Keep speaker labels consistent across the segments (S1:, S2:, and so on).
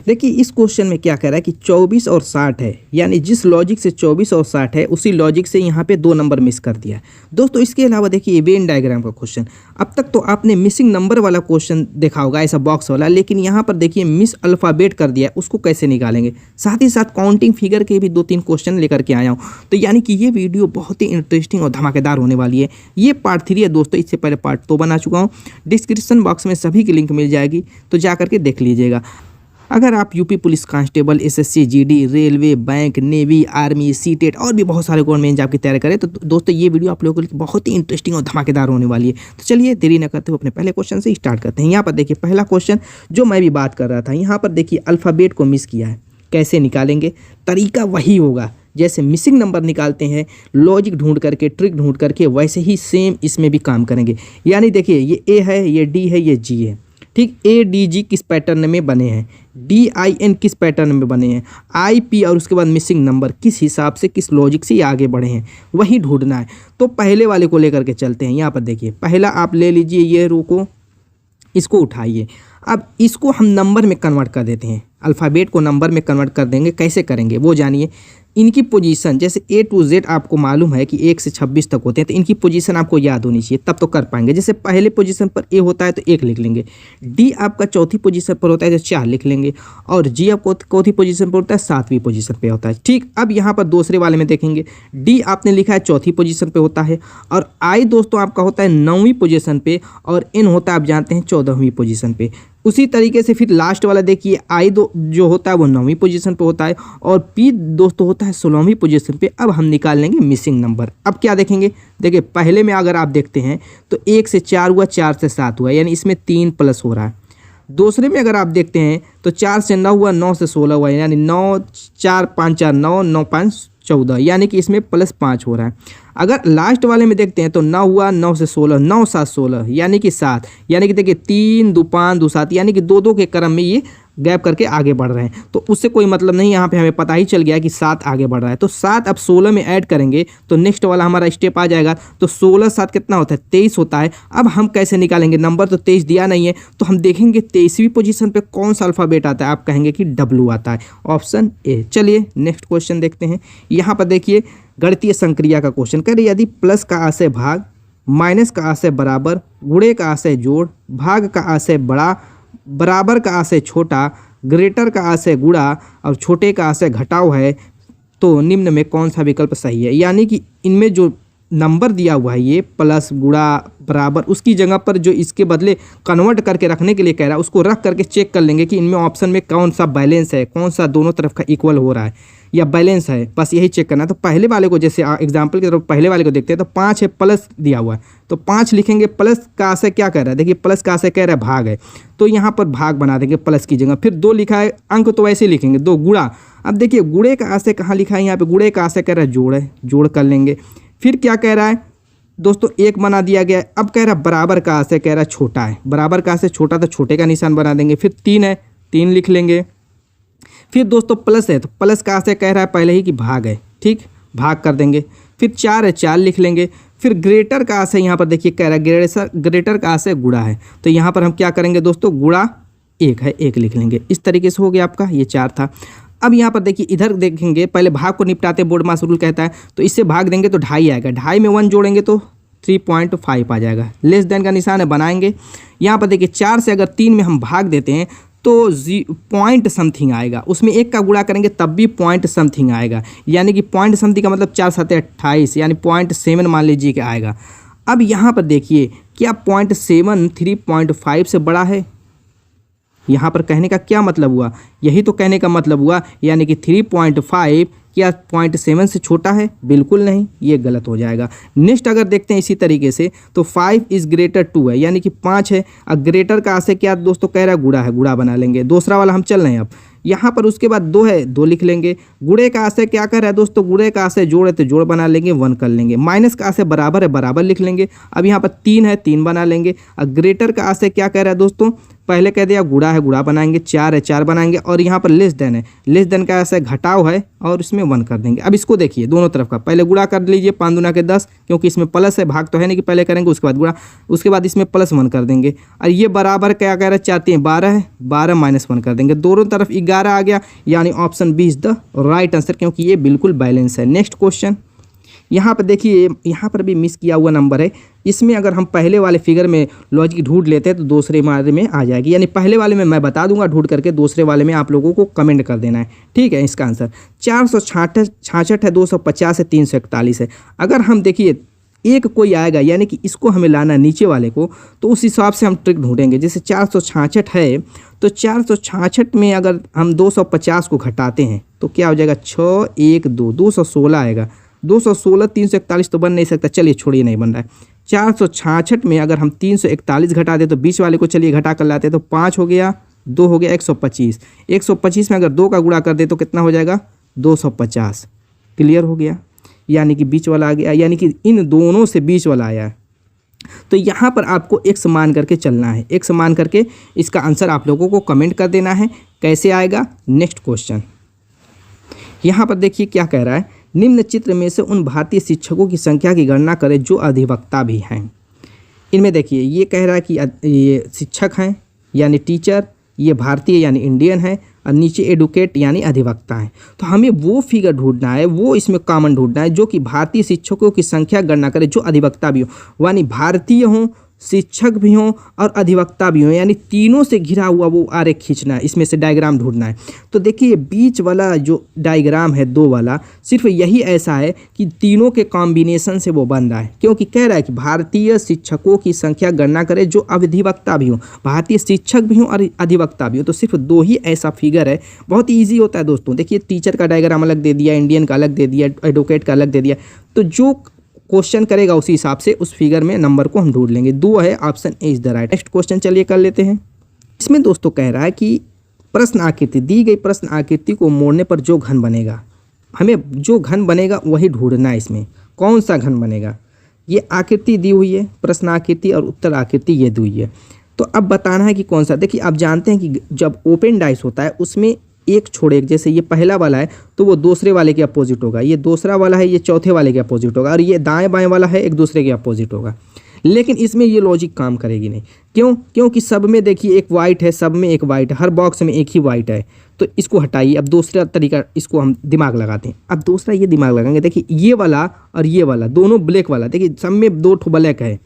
S1: देखिए इस क्वेश्चन में क्या कह रहा है कि 24 और 60 है, यानी जिस लॉजिक से 24 और 60 है उसी लॉजिक से यहाँ पे 2 नंबर मिस कर दिया है। दोस्तों इसके अलावा देखिए वेन डायग्राम का क्वेश्चन, अब तक तो आपने मिसिंग नंबर वाला क्वेश्चन देखा होगा ऐसा बॉक्स वाला, लेकिन यहाँ पर देखिए मिस अल्फ़ाबेट कर दिया है, उसको कैसे निकालेंगे। साथ ही साथ काउंटिंग फिगर के भी 2-3 क्वेश्चन लेकर के आया हूँ, तो यानी कि ये वीडियो बहुत ही इंटरेस्टिंग और धमाकेदार होने वाली है। ये पार्ट 3 है दोस्तों, इससे पहले पार्ट 2 बना चुका हूँ। डिस्क्रिप्शन बॉक्स में सभी की लिंक मिल जाएगी, तो जा करके देख लीजिएगा। अगर आप UP police constable, SSC, GD, railway, bank, navy, army, CTET और भी बहुत सारे गवर्नमेंट जॉब की तैयारी करें तो दोस्तों ये वीडियो आप लोगों के लिए बहुत ही इंटरेस्टिंग और धमाकेदार होने वाली है। तो चलिए देरी न करते हुए अपने पहले क्वेश्चन से स्टार्ट करते हैं। यहाँ पर देखिए पहला क्वेश्चन जो मैं भी बात कर रहा था, यहाँ पर देखिए अल्फ़ाबेट को मिस किया है, कैसे निकालेंगे। तरीका वही होगा जैसे मिसिंग नंबर निकालते हैं, लॉजिक ढूंढ करके, ट्रिक ढूंढ करके, वैसे ही सेम इसमें भी काम करेंगे। यानी देखिए ये ए है, ये डी है, ये जी है, ठीक। ए डी जी किस पैटर्न में बने हैं, डी आई एन किस पैटर्न में बने हैं, आई पी और उसके बाद मिसिंग नंबर किस हिसाब से, किस लॉजिक से ये आगे बढ़े हैं, वही ढूंढना है। तो पहले वाले को लेकर के चलते हैं। यहाँ पर देखिए पहला आप ले लीजिए ये रो को, इसको उठाइए। अब इसको हम नंबर में कन्वर्ट कर देते हैं, अल्फ़ाबेट को नंबर में कन्वर्ट कर देंगे। कैसे करेंगे वो जानिए। इनकी पोजीशन जैसे ए टू जेड आपको मालूम है कि 1 से 26 तक होते हैं, तो इनकी पोजीशन आपको याद होनी चाहिए, तब तो कर पाएंगे। जैसे पहले पोजीशन पर ए होता है तो 1 लिख लेंगे, डी आपका चौथी पोजीशन पर होता है तो 4 लिख लेंगे, और जी आपको चौथी पोजीशन पर होता है, 7वीं पोजीशन पर होता है, ठीक। अब यहाँ पर दूसरे वाले में देखेंगे, डी आपने लिखा है चौथी पोजीशन पर होता है, और आई दोस्तों आपका होता है 9वीं पोजीशन पे, और एन होता है आप जानते हैं 14वीं पोजीशन पे। उसी तरीके से फिर लास्ट वाला देखिए आई दो जो होता है वो 9वीं पोजीशन पे होता है, और पी दोस्तों होता है 16वीं पोजीशन पे। अब हम निकाल लेंगे मिसिंग नंबर। अब क्या देखेंगे, देखिए पहले में अगर आप देखते हैं तो 1 से 4 हुआ, 4 से 7 हुआ, यानी इसमें 3 प्लस हो रहा है। दूसरे में अगर आप देखते हैं तो 4 से 9 हुआ, 9 से 16 हुआ, यानी 9 4 5 4 9, 9 5 14, यानी कि इसमें +5 हो रहा है। अगर लास्ट वाले में देखते हैं तो 9 हुआ, 9 से 16, 9 7 16, यानी कि 7, यानी कि देखिए 3 2 5 2 7, यानी कि 2 के क्रम में ये गैप करके आगे बढ़ रहे हैं। तो उससे कोई मतलब नहीं, यहाँ पे हमें पता ही चल गया कि 7 आगे बढ़ रहा है। तो 7 अब 16 में ऐड करेंगे तो नेक्स्ट वाला हमारा स्टेप आ जाएगा। तो 16 7 कितना होता है, 23 होता है। अब हम कैसे निकालेंगे, नंबर तो 23 दिया नहीं है, तो हम देखेंगे 23वीं पोजीशन पे कौन सा अल्फ़ाबेट आता है। आप कहेंगे कि डब्लू आता है, ऑप्शन ए। चलिए नेक्स्ट क्वेश्चन देखते हैं। यहाँ पर देखिए गणितीय संक्रिया का क्वेश्चन कह रही है, यदि प्लस का आशय भाग, माइनस का आशय बराबर, गुणे का आशय जोड़, भाग का आशय बड़ा, बराबर का आशय छोटा, ग्रेटर का आशय गुणा और छोटे का आशय घटाव है, तो निम्न में कौन सा विकल्प सही है। यानी कि इनमें जो नंबर दिया हुआ है ये प्लस, गुणा, बराबर, उसकी जगह पर जो इसके बदले कन्वर्ट करके रखने के लिए कह रहा है उसको रख करके चेक कर लेंगे कि इनमें ऑप्शन में कौन सा बैलेंस है, कौन सा दोनों तरफ का इक्वल हो रहा है या बैलेंस है, बस यही चेक करना है। तो पहले वाले को जैसे एग्जांपल की तरफ पहले वाले को देखते हैं तो 5 है, प्लस दिया हुआ है तो 5 लिखेंगे। प्लस का आशय क्या कह रहा है, देखिए प्लस का आशय कह रहा है भाग है, तो यहाँ पर भाग बना देंगे प्लस की जगह। फिर 2 लिखा है, अंक तो वैसे लिखेंगे 2 गुणा। अब देखिए गुणे का आशय कहाँ लिखा है, यहाँ पे गुणे का आशय कह रहा है जोड़ है, जोड़ कर लेंगे। फिर क्या कह रहा है दोस्तों, 1 बना दिया गया है। अब कह रहा है बराबर का आशय कह रहा है छोटा है, बराबर का आशय छोटा तो छोटे का निशान बना देंगे। फिर 3 है, 3 लिख लेंगे। फिर दोस्तों प्लस है तो प्लस का आशय कह रहा है पहले ही कि भाग है, ठीक, भाग कर देंगे। फिर 4 है, 4 लिख लेंगे। फिर ग्रेटर का आशय यहाँ पर देखिए कह रहा है ग्रेटर का आशय गुणा है, तो यहाँ पर हम क्या करेंगे दोस्तों, गुणा 1 है, 1 लिख लेंगे। इस तरीके से हो गया आपका, ये 4 था। अब यहाँ पर देखिए इधर देखेंगे, पहले भाग को निपटाते बोर्ड मास रूल कहता है, तो इससे भाग देंगे तो 2.5 आएगा, 2.5 में 1 जोड़ेंगे तो 3.5 आ जाएगा। लेस देन का निशान है, बनाएंगे। यहाँ पर देखिए 4 से अगर 3 में हम भाग देते हैं तो पॉइंट समथिंग आएगा, उसमें 1 का गुणा करेंगे तब भी पॉइंट समथिंग आएगा, यानी कि पॉइंट समथिंग का मतलब 4 7 28, यानी 0.7 मान लीजिए कि आएगा। अब यहाँ पर देखिए क्या 0.7 3.5 से बड़ा है, यहाँ पर कहने का क्या मतलब हुआ, यही तो कहने का मतलब हुआ, यानी कि 3.5 क्या 0.7 से छोटा है, बिल्कुल नहीं, ये गलत हो जाएगा। नेक्स्ट अगर देखते हैं इसी तरीके से तो 5 इज़ ग्रेटर 2 है, यानी कि 5 है। अब ग्रेटर का आशय क्या दोस्तों कह रहा है, गुणा है, गुणा बना लेंगे। दूसरा वाला हम चल रहे हैं अब यहाँ पर, उसके बाद 2 है, 2 लिख लेंगे। गुणे का आशय क्या कर रहा है दोस्तों, गुणे का आशय जोड़ है तो जोड़ बना लेंगे, 1 कर लेंगे। माइनस का आशय बराबर है, बराबर लिख लेंगे। अब यहाँ पर 3 है, 3 बना लेंगे। अब ग्रेटर का आशय क्या कह रहा है दोस्तों, पहले कह दिया गुणा है गुणा बनाएंगे, 4 है 4 बनाएंगे, और यहाँ पर लेस देन है, लेस देन का ऐसा घटाव है और इसमें 1 कर देंगे। अब इसको देखिए दोनों तरफ का, पहले गुणा कर लीजिए 5 दूना के 10, क्योंकि इसमें प्लस है, भाग तो है नहीं कि पहले करेंगे उसके बाद गुणा, उसके बाद इसमें +1 कर देंगे। और ये बराबर क्या कह रहा है, 4 3 12 है, 12 -1 कर देंगे, दोनों तरफ 11 आ गया, यानी option B is the right answer, क्योंकि ये बिल्कुल बैलेंस है। नेक्स्ट क्वेश्चन, यहाँ पर देखिए, यहाँ पर भी मिस किया हुआ नंबर है। इसमें अगर हम पहले वाले फिगर में लॉजिक ढूंढ लेते हैं तो दूसरे वाले में आ जाएगी, यानी पहले वाले में मैं बता दूंगा ढूंढ करके, दूसरे वाले में आप लोगों को कमेंट कर देना है। ठीक है, इसका आंसर 466 है, 250 है, 341 है। अगर हम देखिए एक कोई आएगा, यानी कि इसको हमें लाना नीचे वाले को, तो उस हिसाब से हम ट्रिक ढूंढेंगे। जैसे 466 है तो 466 में अगर हम 250 को घटाते हैं तो क्या हो जाएगा, 6 1 2 216 आएगा। 216 341 तो बन नहीं सकता, चलिए छोड़िए, नहीं बन रहा है। 466 में अगर हम 341 घटा दें तो बीच वाले को चलिए घटा कर लाते हैं, तो 5 हो गया, 2 हो गया, 125। 125 में अगर 2 का गुणा कर दे तो कितना हो जाएगा, 250। क्लियर हो गया, यानी कि बीच वाला आ गया, यानी कि इन दोनों से बीच वाला आया है। तो यहाँ पर आपको x मान करके चलना है, x मान करके इसका आंसर आप लोगों को कमेंट कर देना है। कैसे आएगा, नेक्स्ट क्वेश्चन। यहाँ पर देखिए क्या कह रहा है, निम्न चित्र में से उन भारतीय शिक्षकों की संख्या की गणना करें जो अधिवक्ता भी हैं। इनमें देखिए ये कह रहा है कि ये शिक्षक हैं यानी टीचर, ये भारतीय यानी इंडियन है, और नीचे एडुकेट यानी अधिवक्ता है। तो हमें वो फिगर ढूंढना है, वो इसमें कॉमन ढूंढना है जो कि भारतीय शिक्षकों की संख्या गणना करे जो अधिवक्ता भी हो, यानी भारतीय हों, शिक्षक भी हों और अधिवक्ता भी हों, यानी तीनों से घिरा हुआ वो आरेख खींचना है, इसमें से डायग्राम ढूंढना है। तो देखिए बीच वाला जो डायग्राम है 2 वाला, सिर्फ यही ऐसा है कि तीनों के कॉम्बिनेशन से वो बन रहा है, क्योंकि कह रहा है कि भारतीय शिक्षकों की संख्या गणना करे जो अधिवक्ता भी हों, भारतीय शिक्षक भी हों और अधिवक्ता भी हों। तो सिर्फ 2 ही ऐसा फिगर है, बहुत ईजी होता है दोस्तों। देखिए टीचर का डायग्राम अलग दे दिया, इंडियन का अलग दे दिया, एडवोकेट का अलग दे दिया, तो जो क्वेश्चन करेगा उसी हिसाब से उस फिगर में नंबर को हम ढूंढ लेंगे। 2 है, option A is the right. Next question चलिए कर लेते हैं। इसमें दोस्तों कह रहा है कि प्रश्न आकृति, दी गई प्रश्न आकृति को मोड़ने पर जो घन बनेगा, हमें जो घन बनेगा वही ढूंढना है। इसमें कौन सा घन बनेगा, ये आकृति दी हुई है, प्रश्न आकृति और उत्तर आकृति ये दी हुई है। तो अब बताना है कि कौन सा। देखिए आप जानते हैं कि जब ओपन डाइस होता है उसमें एक छोड़े एक, जैसे ये पहला वाला है तो वो दूसरे वाले के अपोजिट होगा, ये दूसरा वाला है ये चौथे वाले के अपोजिट होगा, और ये दाएं बाएं वाला है एक दूसरे के अपोजिट होगा। लेकिन इसमें ये लॉजिक काम करेगी नहीं। क्यों, क्योंकि सब में देखिए एक वाइट है, सब में एक वाइट है, हर बॉक्स में एक ही वाइट है। तो इसको हटाइए। अब दूसरा तरीका, इसको हम दिमाग लगाते हैं। अब दूसरा ये दिमाग लगाएंगे, देखिए ये वाला और ये वाला दोनों ब्लैक वाला, देखिए सब में 2 ठो ब्लैक है,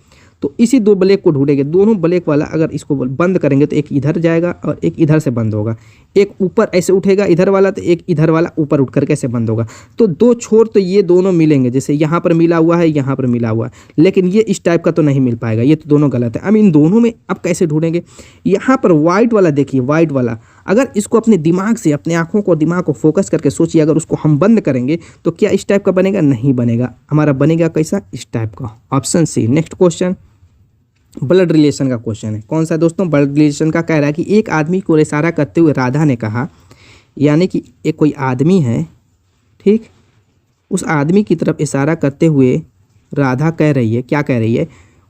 S1: तो इसी 2 ब्लैक को ढूंढेंगे। दोनों ब्लैक वाला अगर इसको बंद करेंगे तो एक इधर जाएगा और एक इधर से बंद होगा, एक ऊपर ऐसे उठेगा इधर वाला, तो एक इधर वाला ऊपर उठ करके ऐसे बंद होगा। तो 2 छोर तो ये दोनों मिलेंगे, जैसे यहाँ पर मिला हुआ है, यहाँ पर मिला हुआ है, लेकिन ये इस टाइप का तो नहीं मिल पाएगा, ये तो दोनों गलत है। अब इन दोनों में अब कैसे ढूंढेंगे। यहाँ पर वाइट वाला देखिए, वाइट वाला अगर इसको अपने दिमाग से, अपने आँखों को दिमाग को फोकस करके सोचिए, अगर उसको हम बंद करेंगे तो क्या इस टाइप का बनेगा, नहीं बनेगा। हमारा बनेगा कैसा, इस टाइप का, option C. Next question blood relation का क्वेश्चन है। कौन सा दोस्तों, ब्लड रिलेशन का। कह रहा है कि एक आदमी को इशारा करते हुए राधा ने कहा, यानी कि एक कोई आदमी है, ठीक, उस आदमी की तरफ इशारा करते हुए राधा कह रही है, क्या कह रही है,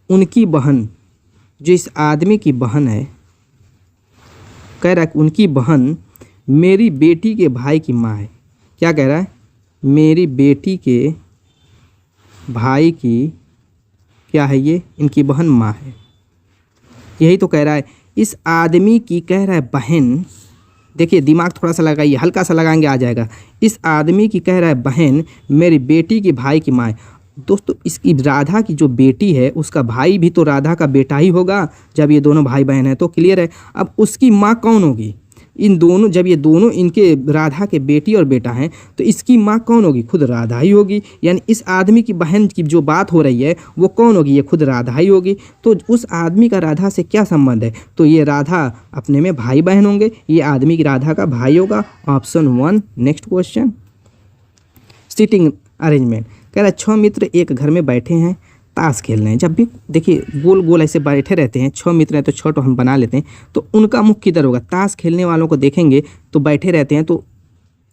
S1: उनकी बहन, जो इस आदमी की बहन है, कह रहा है कि उनकी बहन मेरी बेटी के भाई की माँ है। क्या कह रहा है, मेरी बेटी के भाई की क्या है, ये इनकी बहन माँ है, यही तो कह रहा है। इस आदमी की कह रहा है बहन, देखिए दिमाग थोड़ा सा लगाइए, हल्का सा लगाएंगे आ जाएगा। इस आदमी की कह रहा है बहन मेरी बेटी की भाई की माँ है। दोस्तों इसकी राधा की जो बेटी है उसका भाई भी तो राधा का बेटा ही होगा, जब ये दोनों भाई बहन हैं तो क्लियर है। अब उसकी माँ कौन होगी, इन दोनों, जब ये दोनों इनके राधा के बेटी और बेटा हैं तो इसकी माँ कौन होगी, खुद राधा ही होगी। यानी इस आदमी की बहन की जो बात हो रही है वो कौन होगी, ये खुद राधा ही होगी। तो उस आदमी का राधा से क्या संबंध है, तो ये राधा अपने में भाई बहन होंगे, ये आदमी की राधा का भाई होगा, option 1। Next question, seating arrangement. कह रहा है 6 मित्र एक घर में बैठे हैं, ताश खेल रहे हैं। जब भी देखिए गोल गोल ऐसे बैठे रहते हैं, 6 मित्र हैं तो 6 तो हम बना लेते हैं, तो उनका मुख किधर होगा। ताश खेलने वालों को देखेंगे तो बैठे रहते हैं, तो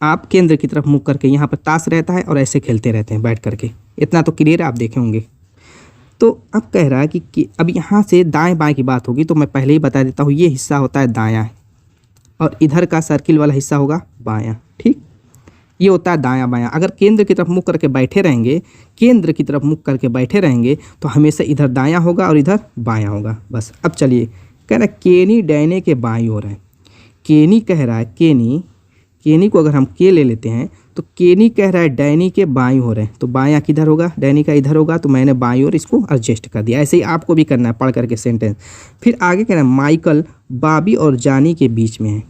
S1: आप केंद्र की तरफ मुख करके, यहाँ पर ताश रहता है और ऐसे खेलते रहते हैं बैठ करके। इतना तो क्लियर आप देखे होंगे। तो अब कह रहा है कि अब यहाँ से दाएं बाएं की बात होगी, तो मैं पहले ही बता देता हूँ, ये हिस्सा होता है दायां और इधर का सर्किल वाला हिस्सा होगा बायां। ठीक, ये होता है दायां बायां। अगर केंद्र की तरफ मुख करके बैठे रहेंगे, केंद्र की तरफ मुख करके बैठे रहेंगे तो हमेशा इधर दायां होगा और इधर बायां होगा। बस अब चलिए, कह रहा है केनी डैने के बाईं ओर है। केनी कह रहा है, केनी को अगर हम के ले लेते हैं तो केनी कह रहा है डैनी के बाईं ओर है, तो बायां किधर होगा, डैनी का इधर होगा, तो मैंने बाईं ओर इसको एडजस्ट कर दिया। ऐसे ही आपको भी करना है पढ़ करके सेंटेंस। फिर आगे कह रहा है माइकल बॉबी और जानी के बीच में है।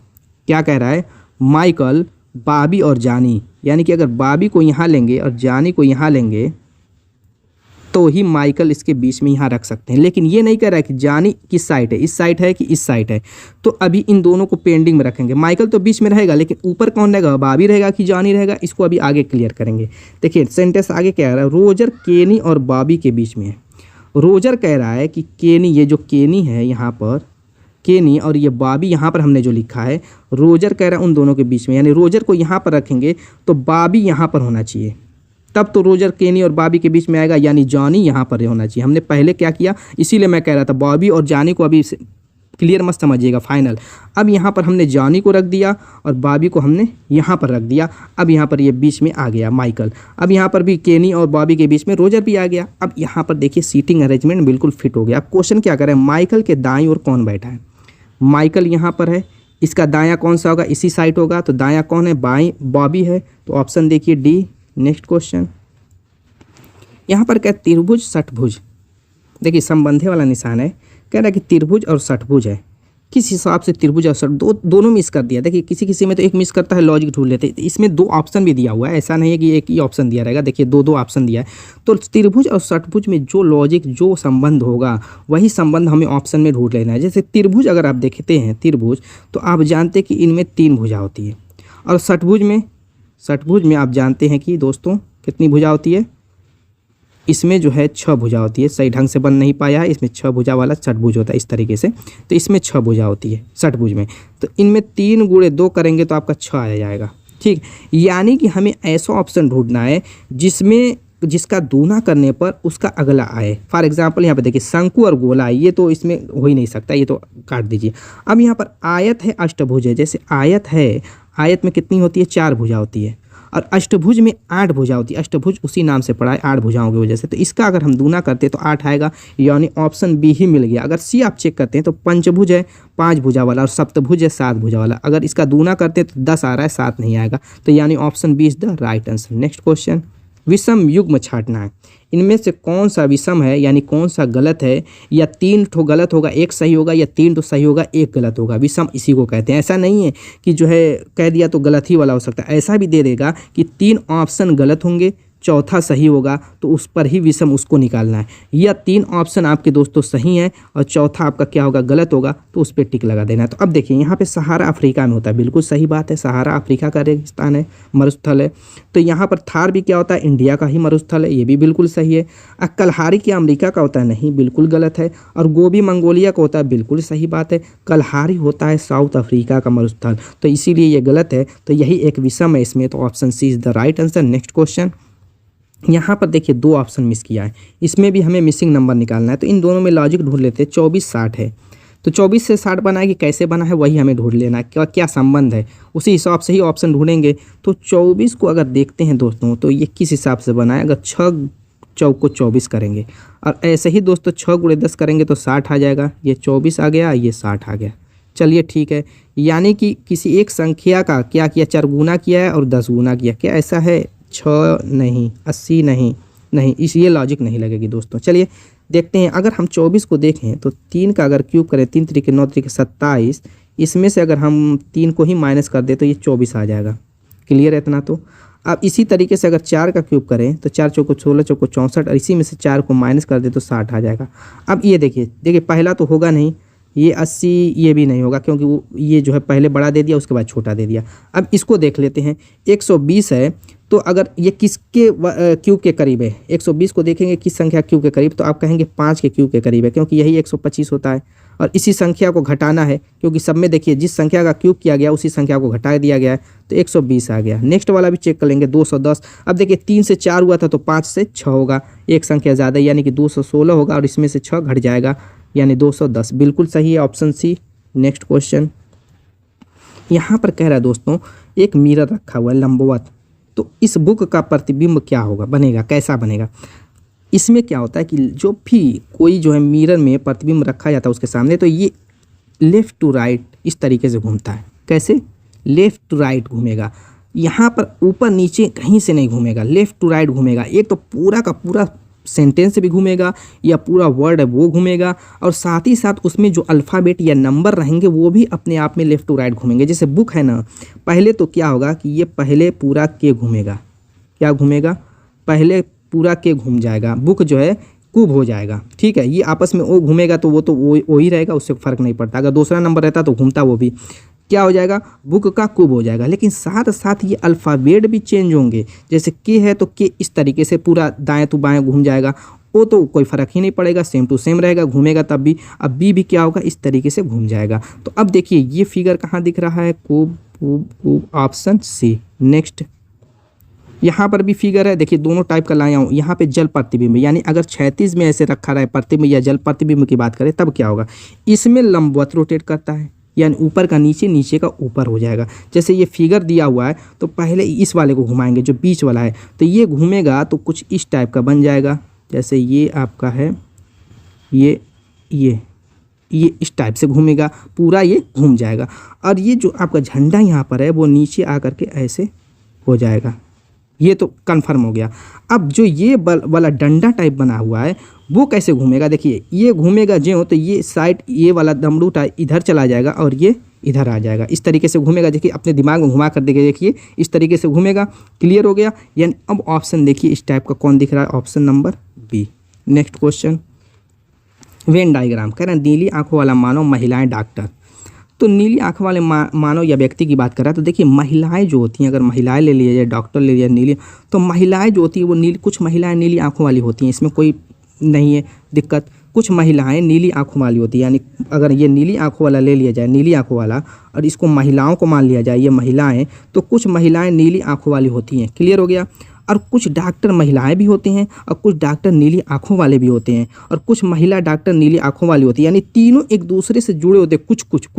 S1: क्या कह रहा है, माइकल बॉबी और जानी, यानी कि अगर बॉबी को यहाँ लेंगे और जानी को यहाँ लेंगे तो ही माइकल इसके बीच में यहाँ रख सकते हैं। लेकिन ये नहीं कह रहा है कि जानी किस साइड है, इस साइड है कि इस साइड है। तो अभी इन दोनों को पेंडिंग में रखेंगे। माइकल तो बीच में रहेगा, लेकिन ऊपर कौन रहेगा, बॉबी रहेगा कि जानी रहेगा, इसको अभी आगे क्लियर करेंगे। देखिए सेंटेंस आगे क्या रहा है, रोजर केनी और बॉबी के बीच में है। रोजर कह रहा है कि केनी, ये जो केनी है यहाँ पर, केनी और ये बॉबी यहाँ पर हमने जो लिखा है, रोजर कह रहा है उन दोनों के बीच में, यानी रोजर को यहाँ पर रखेंगे तो बॉबी यहाँ पर होना चाहिए, तब तो रोजर केनी और बॉबी के बीच में आएगा, यानी जॉनी यहाँ पर होना चाहिए। हमने पहले क्या किया, इसीलिए मैं कह रहा था बॉबी और जॉनी को अभी क्लियर मत समझिएगा, फाइनल। अब यहाँ पर हमने जॉनी को रख दिया और बॉबी को हमने यहाँ पर रख दिया। अब यहाँ पर ये बीच में आ गया माइकल। अब यहाँ पर भी केनी और बॉबी के बीच में रोजर भी आ गया। अब यहाँ पर देखिए सीटिंग अरेंजमेंट बिल्कुल फिट हो गया। अब क्वेश्चन क्या करें, माइकल के दाईं ओर कौन बैठा है, माइकल यहाँ पर है, इसका दायां कौन सा होगा, इसी साइड होगा, तो दायां कौन है, बाईं बॉबी है, तो ऑप्शन देखिए डी। नेक्स्ट क्वेश्चन, यहाँ पर क्या त्रिभुज षटभुज, देखिए संबंधे वाला निशान है, कह रहा है कि त्रिभुज और षटभुज है, किस हिसाब से त्रिभुज और षटभुज दोनों मिस कर दिया। देखिए किसी किसी में तो एक मिस करता है, लॉजिक ढूंढ लेते हैं। इसमें दो ऑप्शन भी दिया हुआ है, ऐसा नहीं है कि एक ही ऑप्शन दिया रहेगा, देखिए दो ऑप्शन दिया है। तो त्रिभुज और षटभुज में जो लॉजिक, जो संबंध होगा वही संबंध हमें ऑप्शन में ढूंढ लेना है। जैसे त्रिभुज अगर आप देखते हैं, त्रिभुज तो आप जानते हैं कि इनमें 3 भुजा होती है, और षटभुज में आप जानते हैं कि दोस्तों कितनी भुजा होती है, इसमें जो है 6 भुजा होती है। सही ढंग से बन नहीं पाया है, इसमें 6 भुजा वाला षटभुज होता है इस तरीके से, तो इसमें 6 भुजा होती है षटभुज में। तो इनमें 3 गुणे 2 करेंगे तो आपका 6 आ जाएगा। ठीक, यानी कि हमें ऐसा ऑप्शन ढूंढना है जिसका दूना करने पर उसका अगला आए। फॉर एग्जाम्पल यहाँ पे देखिए शंकु और गोला, ये तो इसमें हो ही नहीं सकता, ये तो काट दीजिए। अब यहाँ पर आयत है, अष्टभुज है। जैसे आयत है, आयत में कितनी होती है, 4 भुजा होती है, और अष्टभुज में 8 भुजा होती है। अष्टभुज उसी नाम से पड़ा है 8 भुजाओं की वजह से, तो इसका अगर हम दूना करते हैं तो 8 आएगा, यानी ऑप्शन बी ही मिल गया। अगर सी आप चेक करते हैं तो पंचभुज है 5 भुजा वाला, और सप्तभुज है 7 भुजा वाला। अगर इसका दूना करते हैं तो 10 आ रहा है, 7 नहीं आएगा, तो यानी option B is the right answer. Next question, विषम युग्म छांटना है। इनमें से कौन सा विषम है, यानी कौन सा गलत है, या 3 ठो गलत होगा, 1 सही होगा, या 3 तो सही होगा, 1 गलत होगा। विषम इसी को कहते हैं। ऐसा नहीं है कि जो है कह दिया तो गलत ही वाला हो सकता है, ऐसा भी दे देगा कि 3 ऑप्शन गलत होंगे, चौथा सही होगा, तो उस पर ही विषम उसको निकालना है। या 3 ऑप्शन आपके दोस्तों सही हैं और चौथा आपका क्या होगा, गलत होगा, तो उस पर टिक लगा देना है। तो अब देखिए यहाँ पे सहारा अफ्रीका में होता है, बिल्कुल सही बात है, सहारा अफ्रीका का रेगिस्तान है, मरुस्थल है। तो यहाँ पर थार भी क्या होता है, इंडिया का ही मरुस्थल है, ये भी बिल्कुल सही है। कलहारी क्या अमेरिका का होता है, नहीं, बिल्कुल गलत है। और गोबी मंगोलिया का होता है, बिल्कुल सही बात है। कलहारी होता है साउथ अफ्रीका का मरुस्थल, तो इसीलिए ये गलत है। तो यही एक विषम है इसमें, तो option C is the right answer. Next question, यहाँ पर देखिए 2 ऑप्शन मिस किया है, इसमें भी हमें मिसिंग नंबर निकालना है। तो इन दोनों में लॉजिक ढूंढ लेते हैं। 24 60 है, तो 24 से 60 बना है कि कैसे बना है वही हमें ढूंढ लेना है, क्या संबंध है, उसी हिसाब से ही ऑप्शन ढूंढेंगे। तो 24 को अगर देखते हैं दोस्तों तो ये किस हिसाब से बना है, अगर 6 चौक को 24 करेंगे, और ऐसे ही दोस्तों 6 गुणे 10 करेंगे तो 60 आ जाएगा। ये 24 आ गया, ये 60 आ गया। चलिए ठीक है, यानी कि किसी एक संख्या का क्या किया, 4 गुना किया है और 10 गुना किया, क्या ऐसा है, 6 नहीं, 80 नहीं, इस ये लॉजिक नहीं लगेगी दोस्तों। चलिए देखते हैं, अगर हम 24 को देखें तो 3 का अगर क्यूब करें, 3 3 9 3 27, इसमें से अगर हम 3 को ही माइनस कर दें तो ये 24 आ जाएगा। क्लियर है इतना? तो अब इसी तरीके से अगर 4 का क्यूब करें तो 4 चौको 16 चौको 64, और इसी में से 4 को माइनस कर दे तो 60 आ जाएगा। अब ये देखिए पहला तो होगा नहीं, ये 80, ये भी नहीं होगा, क्योंकि वो ये जो है पहले बड़ा दे दिया उसके बाद छोटा दे दिया। अब इसको देख लेते हैं, 120 है, तो अगर ये किसके क्यूब के करीब है, 120 को देखेंगे किस संख्या क्यूब के करीब, तो आप कहेंगे 5 के क्यूब के करीब है, क्योंकि यही 125 होता है। और इसी संख्या को घटाना है, क्योंकि सब में देखिए जिस संख्या का क्यूब किया गया उसी संख्या को घटा दिया गया है, तो 120 आ गया। नेक्स्ट वाला भी चेक कर लेंगे, 210। अब देखिए 3 से 4 हुआ था तो 5 से 6 होगा, एक संख्या ज़्यादा यानी कि 216 होगा, और इसमें से 6 घट जाएगा यानी 210। बिल्कुल सही है ऑप्शन सी। नेक्स्ट क्वेश्चन यहाँ पर कह रहा है दोस्तों, एक मिरर रखा हुआ है लंबवत, तो इस बुक का प्रतिबिंब क्या होगा, बनेगा, कैसा बनेगा। इसमें क्या होता है कि जो भी कोई जो है मिरर में प्रतिबिंब रखा जाता है उसके सामने, तो ये लेफ़्ट टू राइट इस तरीके से घूमता है। कैसे? लेफ़्ट टू राइट घूमेगा, यहाँ पर ऊपर नीचे कहीं से नहीं घूमेगा, लेफ़्ट टू राइट घूमेगा। एक तो पूरा का पूरा सेंटेंस भी घूमेगा या पूरा वर्ड है वो घूमेगा, और साथ ही साथ उसमें जो अल्फ़ाबेट या नंबर रहेंगे वो भी अपने आप में लेफ़्ट टू राइट घूमेंगे। जैसे बुक है ना, पहले तो क्या होगा कि ये पहले पूरा के घूमेगा, क्या घूमेगा, पहले पूरा के घूम जाएगा, बुक जो है कूब हो जाएगा, ठीक है। ये आपस में वो घूमेगा तो वो ही रहेगा, उससे फ़र्क नहीं पड़ता। अगर दूसरा नंबर रहता तो घूमता वो भी, क्या हो जाएगा, बुक का कूब हो जाएगा। लेकिन साथ साथ ये अल्फ़ाबेट भी चेंज होंगे, जैसे के है तो के इस तरीके से पूरा दाएं तो बाएं घूम जाएगा, वो तो कोई फ़र्क ही नहीं पड़ेगा, सेम टू सेम रहेगा, घूमेगा तब भी। अब बी भी क्या होगा, इस तरीके से घूम जाएगा। तो अब देखिए ये फिगर कहाँ दिख रहा है, कूब कूब कूब, ऑप्शन सी। नेक्स्ट यहाँ पर भी फिगर है, देखिए दोनों टाइप का लाया हूँ। यहाँ पे जल प्रतिबिंब, यानी अगर 36 में ऐसे रखा रहा है प्रतिबिंब या जल प्रतिबिंब की बात करें तब क्या होगा, इसमें लंबवत रोटेट करता है, यानी ऊपर का नीचे, नीचे का ऊपर हो जाएगा। जैसे ये फिगर दिया हुआ है तो पहले इस वाले को घुमाएंगे जो बीच वाला है, तो ये घूमेगा तो कुछ इस टाइप का बन जाएगा। जैसे ये आपका है, ये इस टाइप से घूमेगा, पूरा ये घूम जाएगा। और ये जो आपका झंडा यहाँ पर है वो नीचे आकर के ऐसे हो जाएगा, ये तो कंफर्म हो गया। अब जो ये वाला डंडा टाइप बना हुआ है वो कैसे घूमेगा, देखिए ये घूमेगा जो तो ये साइड, ये वाला दमड़ू टाइप इधर चला जाएगा और ये इधर आ जाएगा, इस तरीके से घूमेगा। देखिए अपने दिमाग में घुमा कर देखिए इस तरीके से घूमेगा। क्लियर हो गया। यानी अब ऑप्शन देखिए इस टाइप का कौन दिख रहा है, option number B. Next question, Venn diagram कह रहे हैं नीली आंखों वाला मानव, महिलाएं डॉक्टर। तो नीली आँख वाले मानव या व्यक्ति की बात कर रहा है, तो देखिए महिलाएं जो होती हैं, अगर महिलाएं ले लिया जाए, डॉक्टर ले लिया नीली, तो महिलाएं जो होती है वो नीली, कुछ महिलाएं नीली आँखों वाली होती हैं, इसमें कोई नहीं है दिक्कत। कुछ महिलाएं नीली आँखों वाली होती है, यानी अगर ये नीली आँखों वाला ले लिया जाए, नीली आँखों वाला, और इसको महिलाओं को मान लिया जाए ये महिलाएं, तो कुछ महिलाएं नीली आँखों वाली होती हैं। क्लियर हो गया। और कुछ डॉक्टर महिलाएं भी होते हैं और कुछ डॉक्टर नीली आंखों वाले भी होते हैं, और कुछ महिला डॉक्टर नीली आंखों वाली होती है, यानी तीनों एक दूसरे से जुड़े होते हैं,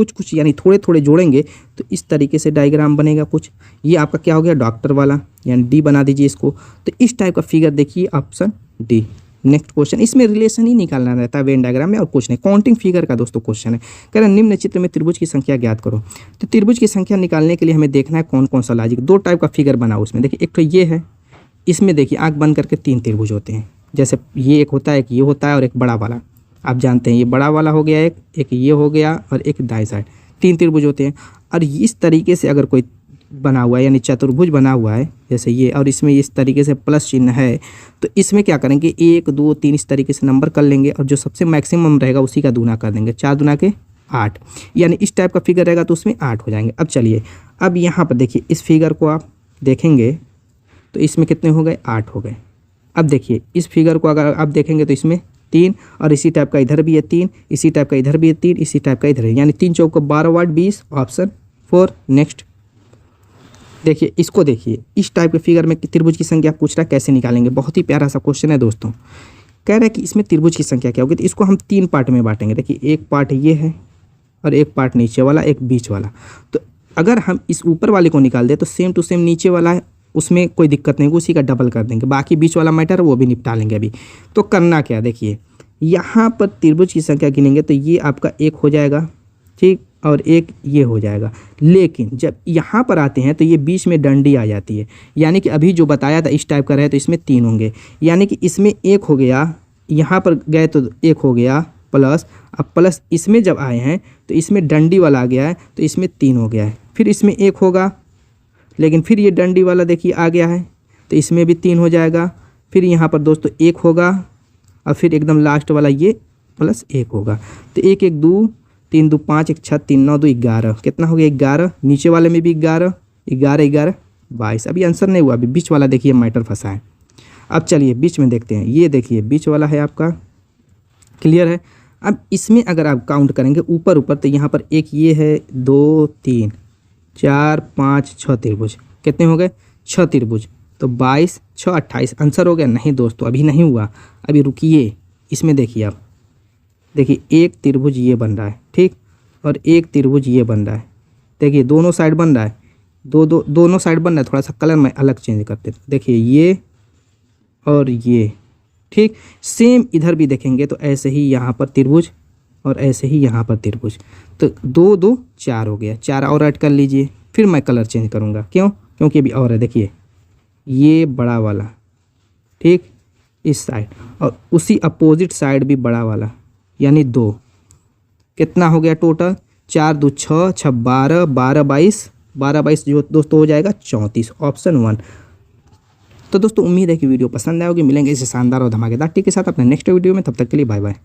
S1: कुछ यानी थोड़े थोड़े जोड़ेंगे तो इस तरीके से डायग्राम बनेगा कुछ। ये आपका क्या हो गया, डॉक्टर वाला, यानी डी बना दीजिए इसको। तो इस टाइप का फिगर देखिए, ऑप्शन डी। नेक्स्ट क्वेश्चन, इसमें रिलेशन ही निकालना रहता है वेन डायग्राम में और कुछ नहीं, काउंटिंग फिगर का दोस्तों क्वेश्चन है। कह रहे निम्न चित्र में त्रिभुज की संख्या ज्ञात करो। तो त्रिभुज की संख्या निकालने के लिए हमें देखना है कौन कौन सा लॉजिक। दो टाइप का फिगर बना उसमें, देखिए एक तो ये है, इसमें देखिए आंख बंद करके 3 त्रिभुज होते हैं, जैसे ये एक होता है, एक ये होता है और एक बड़ा वाला, आप जानते हैं ये बड़ा वाला हो गया, एक ये हो गया और एक दाएं साइड, 3 त्रिभुज होते हैं। और इस तरीके से अगर कोई बना हुआ है यानी चतुर्भुज बना हुआ है जैसे ये, और इसमें इस तरीके से प्लस चिन्ह है, तो इसमें क्या करेंगे 1 2 3 इस तरीके से नंबर कर लेंगे, और जो सबसे मैक्सिमम रहेगा उसी का दूना कर देंगे, 4 दूना के 8, यानी इस टाइप का फिगर रहेगा तो उसमें 8 हो जाएंगे। अब चलिए, अब यहाँ पर देखिए इस फिगर को आप देखेंगे तो इसमें कितने हो गए, 8 हो गए। अब देखिए इस फिगर को अगर आप देखेंगे तो इसमें 3, और इसी टाइप का इधर भी है 3, इसी टाइप का इधर भी है 3, इसी टाइप का इधर है, यानी 3 चौक 12 8 20, ऑप्शन 4। नेक्स्ट देखिए इसको, देखिए इस टाइप के फिगर में त्रिभुज की संख्या पूछ रहा है, कैसे निकालेंगे। बहुत ही प्यारा सा क्वेश्चन है दोस्तों। कह रहा है कि इसमें त्रिभुज की संख्या क्या होगी, तो इसको हम 3 पार्ट में बांटेंगे। देखिए एक पार्ट ये है और एक पार्ट नीचे वाला, एक बीच वाला। तो अगर हम इस ऊपर वाले को निकाल दें तो सेम टू सेम नीचे वाला है, उसमें कोई दिक्कत नहीं, उसी का डबल कर देंगे। बाकी बीच वाला मैटर वो भी निपटा लेंगे अभी। तो करना क्या, देखिए यहाँ पर त्रिभुज की संख्या गिनेंगे तो ये आपका 1 हो जाएगा, ठीक, और एक ये हो जाएगा। लेकिन जब यहाँ पर आते हैं तो ये बीच में डंडी आ जाती है, यानी कि अभी जो बताया था इस टाइप का रहे तो इसमें 3 होंगे, यानी कि इसमें 1 हो गया, यहाँ पर गए तो 1 हो गया प्लस, अब प्लस इसमें जब आए हैं तो इसमें डंडी वाला आ गया है तो इसमें 3 हो गया है, फिर इसमें 1 होगा, लेकिन फिर ये डंडी वाला देखिए आ गया है तो इसमें भी 3 हो जाएगा, फिर यहाँ पर दोस्तों 1 होगा, और फिर एकदम लास्ट वाला ये प्लस 1 होगा। तो 1 1 2 3 2 5 1 6 3 9 2 11, कितना हो गया 11, नीचे वाले में भी 11 11 11 22। अभी आंसर नहीं हुआ, अभी बीच वाला देखिए मैटर फंसा है। अब चलिए बीच में देखते हैं, ये देखिए बीच वाला है आपका, क्लियर है। अब इसमें अगर आप काउंट करेंगे ऊपर ऊपर तो यहाँ पर एक ये है, 2 3 4 5 6 त्रिभुज, कितने हो गए 6 त्रिभुज। तो 22 6 28 आंसर हो गया। नहीं दोस्तों अभी नहीं हुआ, अभी रुकिए। इसमें देखिए आप, देखिए एक त्रिभुज ये बन रहा है, ठीक, और एक त्रिभुज ये बन रहा है। देखिए दोनों साइड बन रहा है, दोनों साइड बन रहा है। थोड़ा सा कलर मैं अलग चेंज करते, देखिए ये और ये, ठीक। सेम इधर भी देखेंगे तो ऐसे ही यहाँ पर त्रिभुज और ऐसे ही यहाँ पर त्रिभुज। तो 2 2 4 हो गया, 4 और ऐड कर लीजिए। फिर मैं कलर चेंज करूँगा, क्यों? क्योंकि अभी और है। देखिए ये बड़ा वाला, ठीक, इस साइड, और उसी अपोजिट साइड भी बड़ा वाला, यानी 2। कितना हो गया टोटल? 4 2 6 6 12 12 22 12 22 जो दोस्तों हो जाएगा 34, ऑप्शन 1। तो दोस्तों उम्मीद है कि वीडियो पसंद आएगी। मिलेंगे इसे शानदार और धमाकेदार टिप के साथ अपने नेक्स्ट वीडियो में। तब तक के लिए बाय बाय।